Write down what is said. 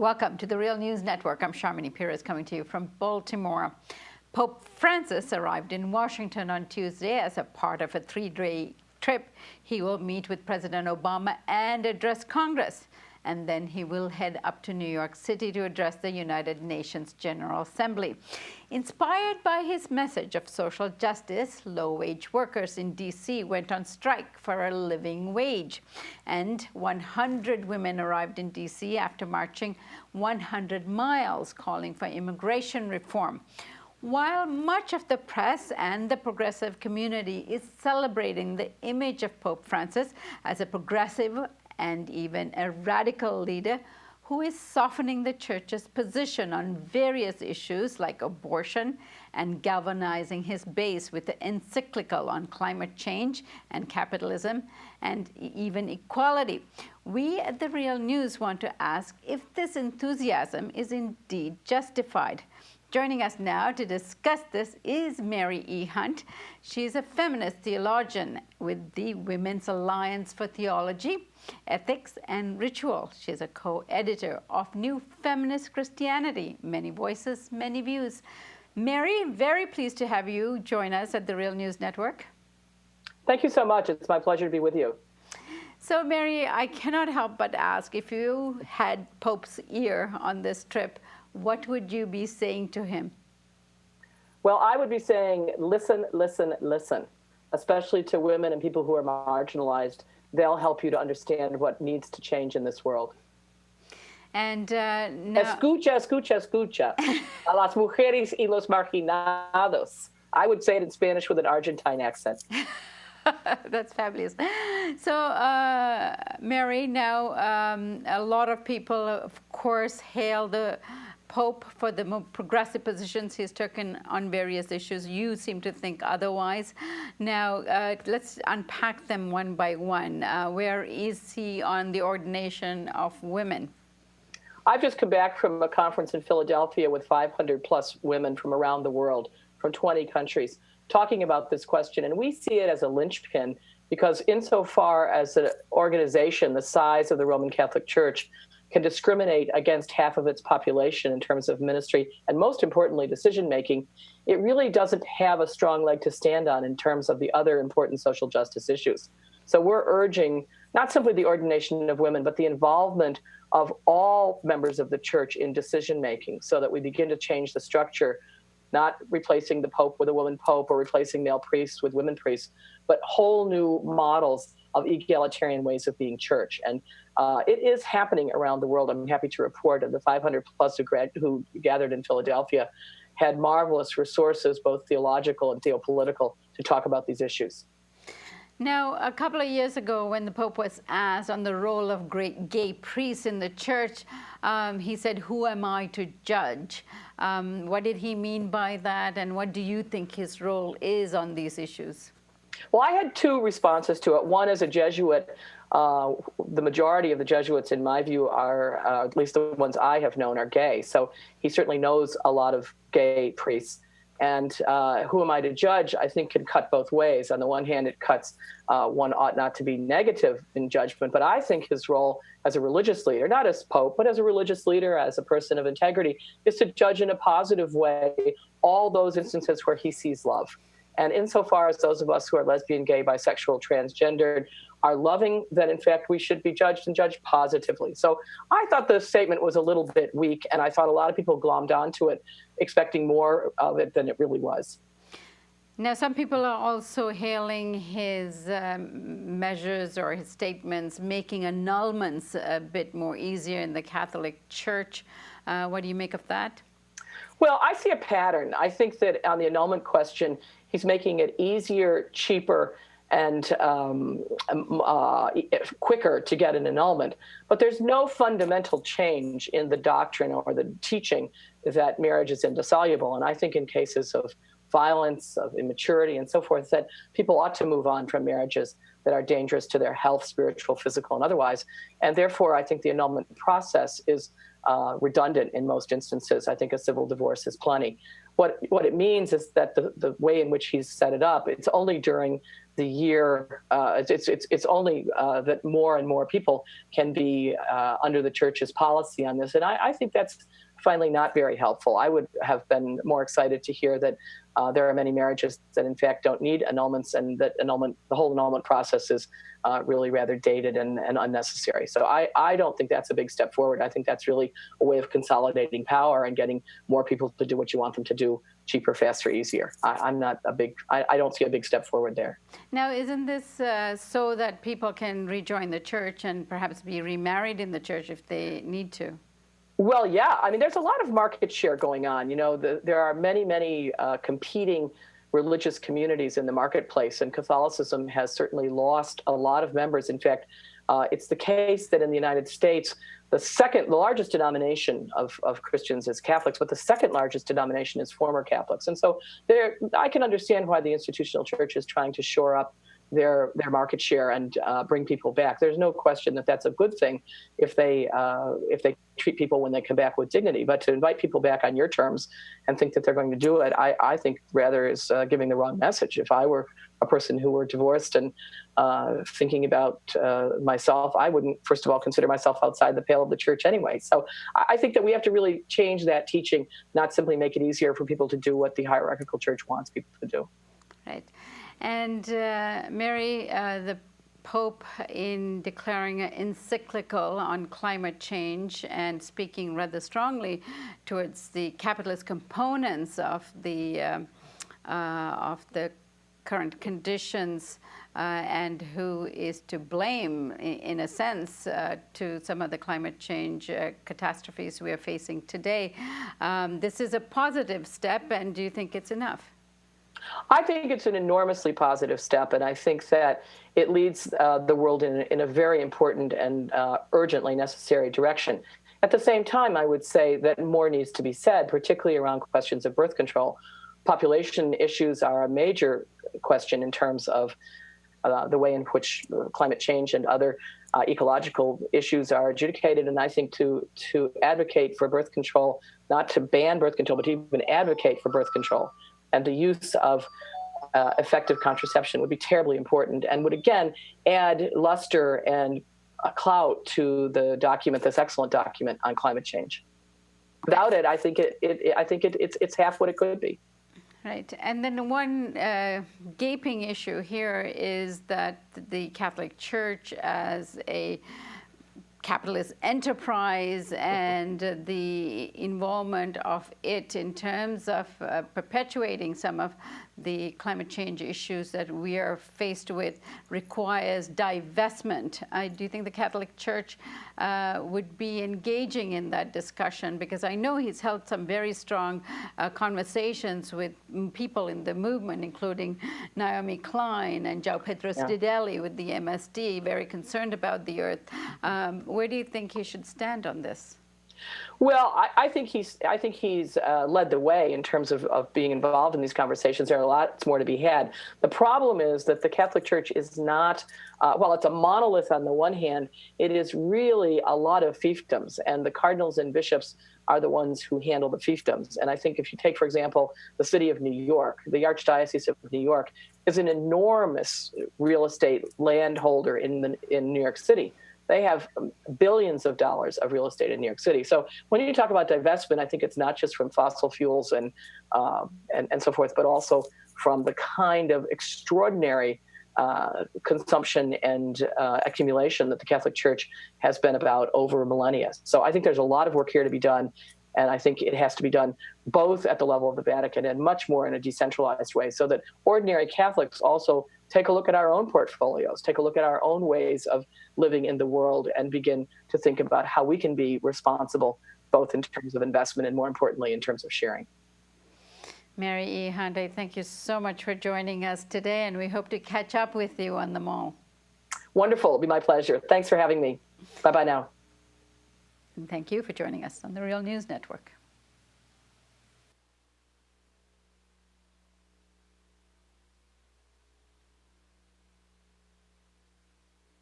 Welcome to the Real News Network. I'm Sharmini Perez coming to you from Baltimore. Pope Francis arrived in Washington on Tuesday as a part of a three-day trip. He will meet with President Obama and address Congress. And then he will head up to New York City to address the United Nations General Assembly. Inspired by his message of social justice, low-wage workers in D.C. went on strike for a living wage. And 100 women arrived in D.C. after marching 100 miles calling for immigration reform. While much of the press and the progressive community is celebrating the image of Pope Francis as a progressive and even a radical leader who is softening the church's position on various issues like abortion and galvanizing his base with the encyclical on climate change and capitalism and even equality. We at The Real News want to ask if this enthusiasm is indeed justified. Joining us now to discuss this is Mary E. Hunt. She's a feminist theologian with the Women's Alliance for Theology, Ethics, and Ritual. She's a co-editor of New Feminist Christianity, Many Voices, Many Views. Mary, very pleased to have you join us at the Real News Network. Thank you so much. It's my pleasure to be with you. So, Mary, I cannot help but ask, if you had Pope's ear on this trip, what would you be saying to him? Well, I would be saying, listen, listen, listen, especially to women and people who are marginalized. They'll help you to understand what needs to change in this world. And now... Escucha, escucha, escucha. A las mujeres y los marginados. I would say it in Spanish with an Argentine accent. That's fabulous. So, Mary, now a lot of people, of course, hail the Pope for the more progressive positions he's taken on various issues. You seem to think otherwise. Now, let's unpack them one by one. Where is he on the ordination of women? I've just come back from a conference in Philadelphia with 500 plus women from around the world, from 20 countries, talking about this question. And we see it as a linchpin because insofar as an organization the size of the Roman Catholic Church can discriminate against half of its population in terms of ministry and, most importantly, decision-making, it really doesn't have a strong leg to stand on in terms of the other important social justice issues. So we're urging not simply the ordination of women, but the involvement of all members of the church in decision-making so that we begin to change the structure, not replacing the Pope with a woman Pope or replacing male priests with women priests, but whole new models of egalitarian ways of being church. And it is happening around the world. I'm happy to report that the 500 plus who gathered in Philadelphia had marvelous resources, both theological and theopolitical, to talk about these issues. Now, a couple of years ago, when the Pope was asked on the role of gay priests in the church, he said, "Who am I to judge?" What did he mean by that, and what do you think his role is on these issues? Well, I had two responses to it. One, as a Jesuit, the majority of the Jesuits, in my view, are, at least the ones I have known, are gay. So he certainly knows a lot of gay priests. And who am I to judge, I think, can cut both ways. On the one hand, it cuts, one ought not to be negative in judgment. But I think his role as a religious leader, not as Pope, but as a religious leader, as a person of integrity, is to judge in a positive way all those instances where he sees love. And insofar as those of us who are lesbian, gay, bisexual, transgendered are loving, then in fact we should be judged and judged positively. So I thought the statement was a little bit weak, and I thought a lot of people glommed onto it, expecting more of it than it really was. Now, some people are also hailing his measures or his statements, making annulments a bit more easier in the Catholic Church. What do you make of that? Well, I see a pattern. I think that on the annulment question, he's making it easier, cheaper, and quicker to get an annulment. But there's no fundamental change in the doctrine or the teaching that marriage is indissoluble. And I think in cases of violence, of immaturity, and so forth, that people ought to move on from marriages that are dangerous to their health, spiritual, physical, and otherwise. And therefore, I think the annulment process is redundant in most instances. I think a civil divorce is plenty. What it means is that the way in which he's set it up, it's only during the year. It's only that more and more people can be under the church's policy on this, and I think that's finally not very helpful. I would have been more excited to hear that there are many marriages that in fact don't need annulments, and that the whole annulment process is really rather dated and unnecessary. So I don't think that's a big step forward. I think that's really a way of consolidating power and getting more people to do what you want them to do, cheaper, faster, easier. I don't see a big step forward there. Now, isn't this so that people can rejoin the church and perhaps be remarried in the church if they need to? Well, yeah. I mean, there's a lot of market share going on. You know, there are many competing religious communities in the marketplace, and Catholicism has certainly lost a lot of members. In fact, it's the case that in the United States, the largest denomination of Christians is Catholics, but the second largest denomination is former Catholics. And so I can understand why the institutional church is trying to shore up their market share and bring people back. There's no question that that's a good thing if they treat people when they come back with dignity. But to invite people back on your terms and think that they're going to do it, I think rather is giving the wrong message. If I were a person who were divorced and thinking about myself, I wouldn't, first of all, consider myself outside the pale of the church anyway. So I think that we have to really change that teaching, not simply make it easier for people to do what the hierarchical church wants people to do. Right. And Mary, the Pope, in declaring an encyclical on climate change and speaking rather strongly towards the capitalist components of the current conditions, and who is to blame, in a sense, to some of the climate change catastrophes we are facing today. This is a positive step, and do you think it's enough? I think it's an enormously positive step, and I think that it leads the world in a very important and urgently necessary direction. At the same time, I would say that more needs to be said, particularly around questions of birth control. Population issues are a major question in terms of the way in which climate change and other ecological issues are adjudicated. And I think to advocate for birth control, not to ban birth control, but to even advocate for birth control and the use of effective contraception would be terribly important, and would again add luster and clout to the document, this excellent document on climate change. Without it, I think it's half what it could be. Right. And then one gaping issue here is that the Catholic Church, as a capitalist enterprise, and the involvement of it in terms of perpetuating some of the climate change issues that we are faced with, requires divestment. Do you think the Catholic Church would be engaging in that discussion? Because I know he's held some very strong conversations with people in the movement, including Naomi Klein and João Pedro Cidelli with the MSD, very concerned about the earth. Where do you think he should stand on this? Well, I think he's led the way in terms of being involved in these conversations. There are lots more to be had. The problem is that the Catholic Church is not, while it's a monolith on the one hand, it is really a lot of fiefdoms, and the cardinals and bishops are the ones who handle the fiefdoms. And I think if you take, for example, the city of New York, the Archdiocese of New York is an enormous real estate landholder in New York City. They have billions of dollars of real estate in New York City. So when you talk about divestment, I think it's not just from fossil fuels and so forth, but also from the kind of extraordinary consumption and accumulation that the Catholic Church has been about over millennia. So I think there's a lot of work here to be done. And I think it has to be done both at the level of the Vatican and much more in a decentralized way, so that ordinary Catholics also take a look at our own portfolios, take a look at our own ways of living in the world, and begin to think about how we can be responsible, both in terms of investment and, more importantly, in terms of sharing. Mary E. Hyundai, thank you so much for joining us today, and we hope to catch up with you on the mall. Wonderful. It'll be my pleasure. Thanks for having me. Bye-bye now. And thank you for joining us on the Real News Network.